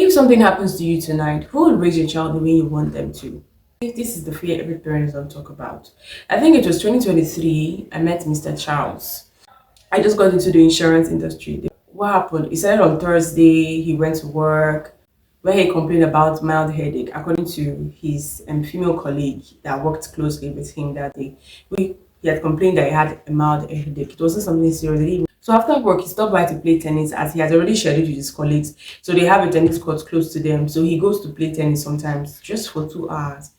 If something happens to you tonight, who would raise your child the way you want them to? This is the fear every parent don't talk about. I think it was 2023, I met Mr. Charles. I just got into the insurance industry. What happened? He started on Thursday, he went to work, where he complained about mild headache. According to his female colleague that worked closely with him that day, he had complained that he had a mild headache. It wasn't something serious. So after work, he stopped by to play tennis as he has already scheduled with his colleagues. So they have a tennis court close to them. So he goes to play tennis sometimes just for 2 hours.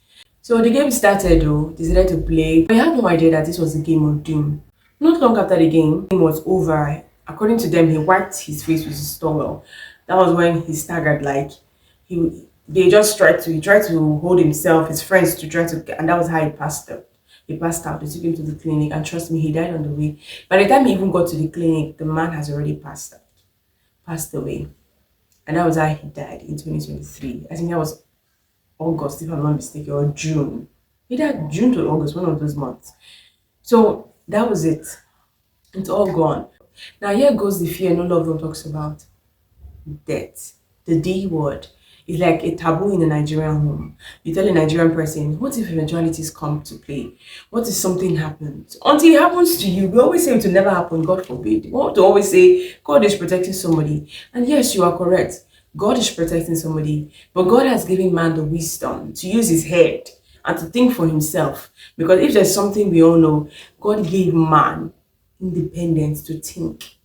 So the game started though, decided to play. I had no idea that this was a game of doom. Not long after the game was over, according to them, he wiped his face with his towel. That was when he staggered, like he tried to hold himself, his friends to try to, and that was how he passed out. He passed out. They took him to the clinic, and trust me, he died on the way. By the time he even got to the clinic, the man has already passed away. And that was how he died in 2023. I think that was August, if I'm not mistaken, or June. He died June to August, one of those months. So that was it. It's all gone. Now here goes the fear no loved one talks about. Death. The D word. It's like a taboo in a Nigerian home. You tell a Nigerian person, what if eventualities come to play? What if something happens? Until it happens to you, we always say it will never happen, God forbid. We want to always say, God is protecting somebody. And yes, you are correct. God is protecting somebody. But God has given man the wisdom to use his head and to think for himself. Because if there's something we all know, God gave man independence to think.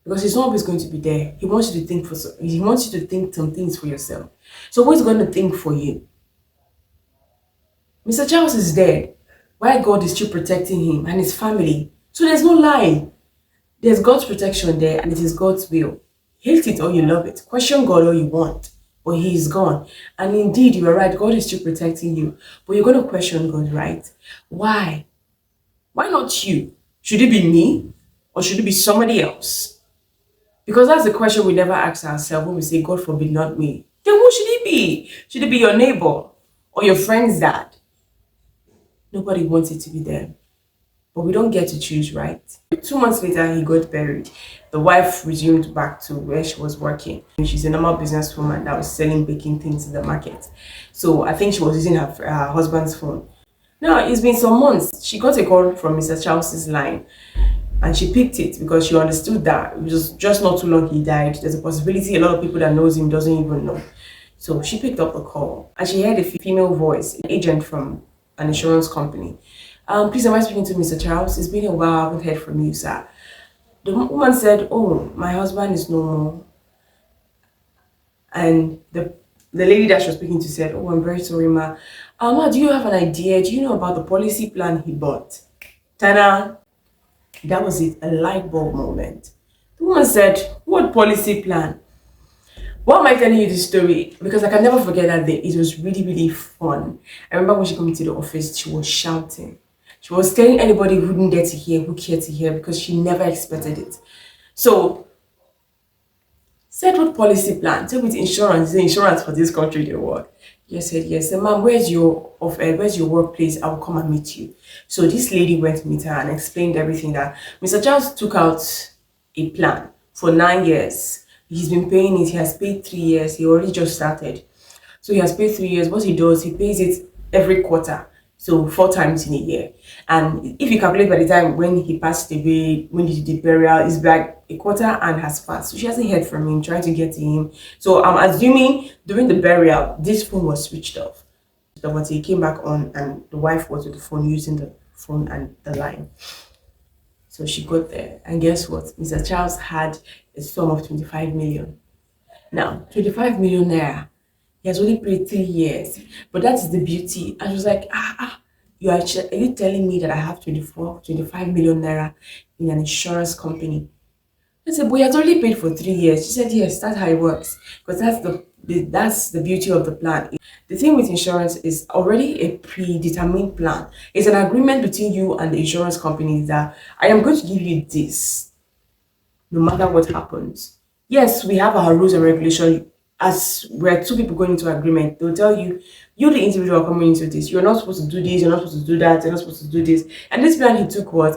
Because he's not always going to be there. He wants you to think he wants you to think some things for yourself. So who's going to think for you? Mr. Charles is dead. Why God is still protecting him and his family? So there's no lie. There's God's protection there and it is God's will. Hate it or you love it. Question God all you want. But he is gone. And indeed, you are right. God is still protecting you. But you're going to question God, right? Why? Why not you? Should it be me? Or should it be somebody else? Because that's the question we never ask ourselves when we say, God forbid, not me. Then who should it be? Should it be your neighbor or your friend's dad? Nobody wants it to be them. But we don't get to choose, right? 2 months later, he got buried. The wife resumed back to where she was working. She's a normal businesswoman that was selling baking things in the market. So I think she was using her husband's phone. Now, it's been some months. She got a call from Mr. Charles's line. And she picked it because she understood that it was just not too long he died. There's a possibility a lot of people that knows him doesn't even know. So she picked up the call and she heard a female voice, an agent from an insurance company. Please, am I speaking to Mr. Charles? It's been a while, I haven't heard from you, sir. The woman said, oh, my husband is no more. And the lady that she was speaking to said, oh, I'm very sorry, ma. Ma, do you have an idea? Do you know about the policy plan he bought? Tana. That was it, a light bulb moment. The woman said, what policy plan? Why am I telling you this story? Because I can never forget that day. It was really, really fun. I remember when she came into the office, she was shouting. She was telling anybody who didn't get to hear, who cared to hear, because she never expected it. So, said what policy plan? Tell me the insurance. The insurance for this country, they work. Yes, said yes. And ma'am, where's your workplace? I will come and meet you. So this lady went to meet her and explained everything that Mr. Charles took out a plan for 9 years. He's been paying it. He has paid 3 years. He already just started. So he has paid 3 years. What he does, he pays it every quarter. So 4 times in a year. And if you calculate by the time when he passed away, when he did the burial, it's like a quarter and has passed. So she hasn't heard from him, trying to get to him. So I'm assuming during the burial, this phone was switched off. But he came back on and the wife was with the phone, using the phone and the line. So she got there. And guess what? Mr. Charles had a sum of 25 million. Now, 25 million naira. He has only paid 3 years. But that is the beauty. And she was like, are you telling me that I have 25 million naira in an insurance company? I said, but he has only paid for 3 years. She said, yes, that's how it works. Because that's the beauty of the plan. The thing with insurance is already a predetermined plan. It's an agreement between you and the insurance company that I am going to give you this no matter what happens. Yes, we have our rules and regulations. As we're 2 people going into agreement, they'll tell you, you're the individual coming into this. You're not supposed to do this, you're not supposed to do that, you're not supposed to do this. And this plan he took was,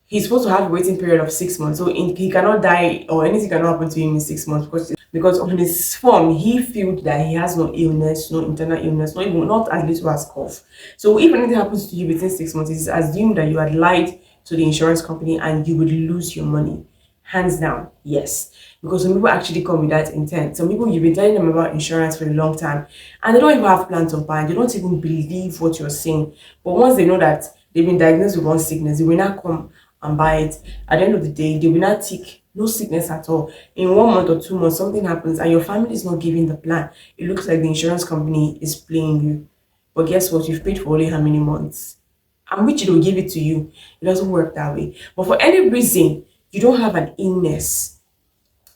he's supposed to have a waiting period of 6 months. So he cannot die or anything cannot happen to him in 6 months because because on his form he feels that he has no illness, no internal illness, not as little as cough. So if anything happens to you within 6 months, it's assumed that you had lied to the insurance company and you would lose your money. Hands down, yes. Because some people actually come with that intent. Some people, you've been telling them about insurance for a long time and they don't even have plans of buying. They don't even believe what you're saying. But once they know that they've been diagnosed with one sickness, they will not come and buy it. At the end of the day, they will not tick no sickness at all. In 1 month or 2 months, something happens and your family is not giving the plan. It looks like the insurance company is playing you. But guess what? You've paid for only how many months? And which they will give it to you. It doesn't work that way. But for any reason, you don't have an illness,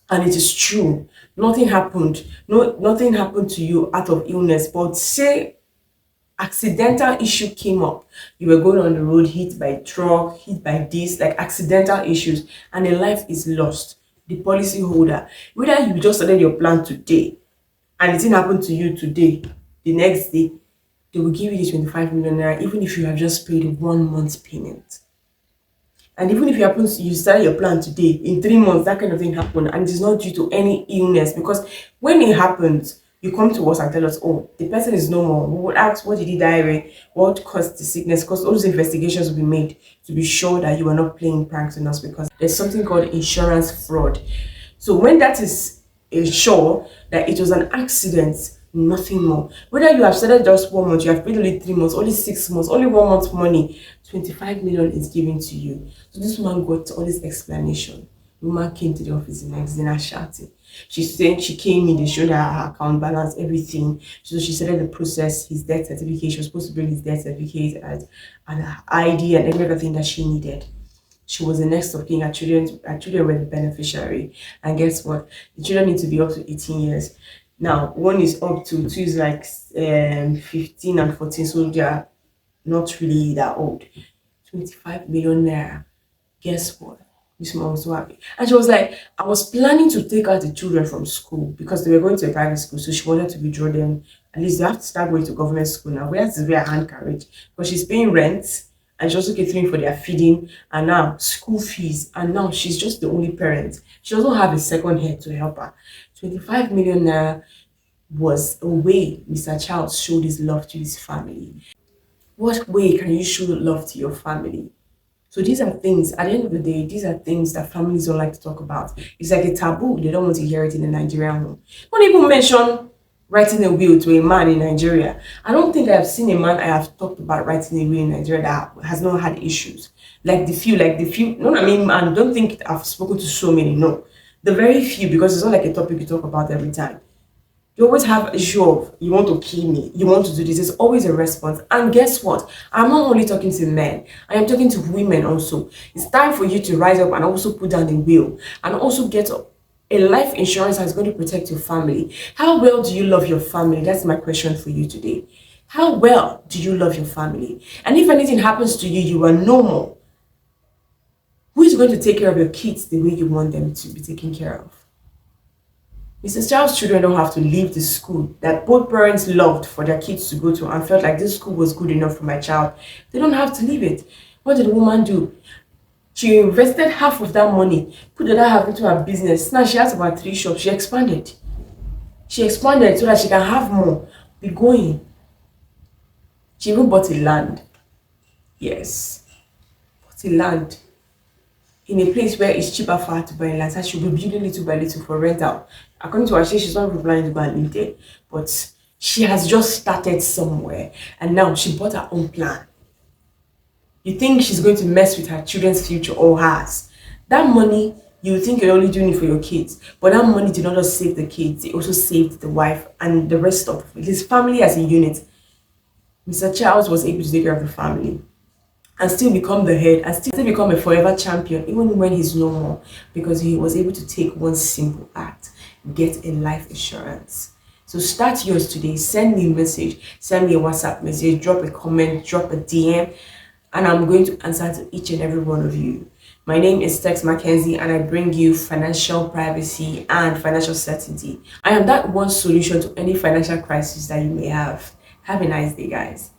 and it is true, nothing happened. Nothing happened to you out of illness. But say accidental issue came up, you were going on the road, hit by a truck, hit by this, like accidental issues, and a life is lost. The policy holder, whether you just started your plan today and it didn't happen to you today, the next day they will give you the 25 million naira, even if you have just paid 1 month's payment. And even if you start your plan today, in 3 months, that kind of thing happened, and it is not due to any illness. Because when it happens, you come to us and tell us, oh, the person is no more. We would ask, what did he die with? What caused the sickness? Because all those investigations will be made to be sure that you are not playing pranks on us, because there's something called insurance fraud. So when that is sure that it was an accident, nothing more. Whether you have started just 1 month, you have paid only 3 months, only 6 months, only 1 month money, 25 million is given to you. So this woman got all this explanation. The woman came to the office the next day and shouting. She said she came in, they showed her account balance, everything. So she started the process, his death certificate. She was supposed to bring his death certificate and her ID and everything that she needed. She was the next of kin. Her children were the beneficiary. And guess what? The children need to be up to 18 years. Now, one is up to, two is like 15 and 14, so they are not really that old. 25 million naira. Guess what? This mom was so happy. And she was like, I was planning to take out the children from school because they were going to a private school, so she wanted to withdraw them. At least they have to start going to government school now. Where is their hand carriage? Because she's paying rent and she's also catering for their feeding and now school fees. And now she's just the only parent. She doesn't have a second head to help her. 25 million naira was a way Mr. Charles showed his love to his family. What way can you show love to your family? So these are things, at the end of the day, these are things that families don't like to talk about. It's like a taboo. They don't want to hear it in a Nigerian home. Don't even mention writing a will to a man in Nigeria. I don't think I have seen a man I have talked about writing a will in Nigeria that has not had issues. Like the few, no, I mean, and don't think I've spoken to so many, no. The very few, because it's not like a topic you talk about every time. You always have issue of, you want to kill me, you want to do this. There's always a response. And guess what? I'm not only talking to men, I am talking to women also. It's time for you to rise up and also put down the will and also get a life insurance that's going to protect your family. How well do you love your family? That's my question for you today. How well do you love your family? And if anything happens to you, you are normal. Who is going to take care of your kids the way you want them to be taken care of? Mrs. Child's children don't have to leave the school that both parents loved for their kids to go to and felt like this school was good enough for my child. They don't have to leave it. What did the woman do? She invested half of that money, put the other half into her business. Now she has about 3 shops. She expanded. She expanded so that she can have more. Be going. She even bought a land. Yes. Bought a land in a place where it's cheaper for her to buy land. So she'll be building little by little for rental. According to her, she's not even planning to go and live there. But she has just started somewhere. And now she bought her own plan. You think she's going to mess with her children's future or hers? That money, you think you're only doing it for your kids. But that money did not just save the kids. It also saved the wife and the rest of his family as a unit. Mr. Charles was able to take care of the family and still become the head and still become a forever champion even when he's no more, because he was able to take one simple act, get a life insurance. So start yours today. Send me a message, send me a WhatsApp message, drop a comment, drop a DM, and I'm going to answer to each and every one of you. My name is Texmc-kenze and I bring you financial privacy and financial certainty. I am that one solution to any financial crisis that you may have. Have a nice day, guys.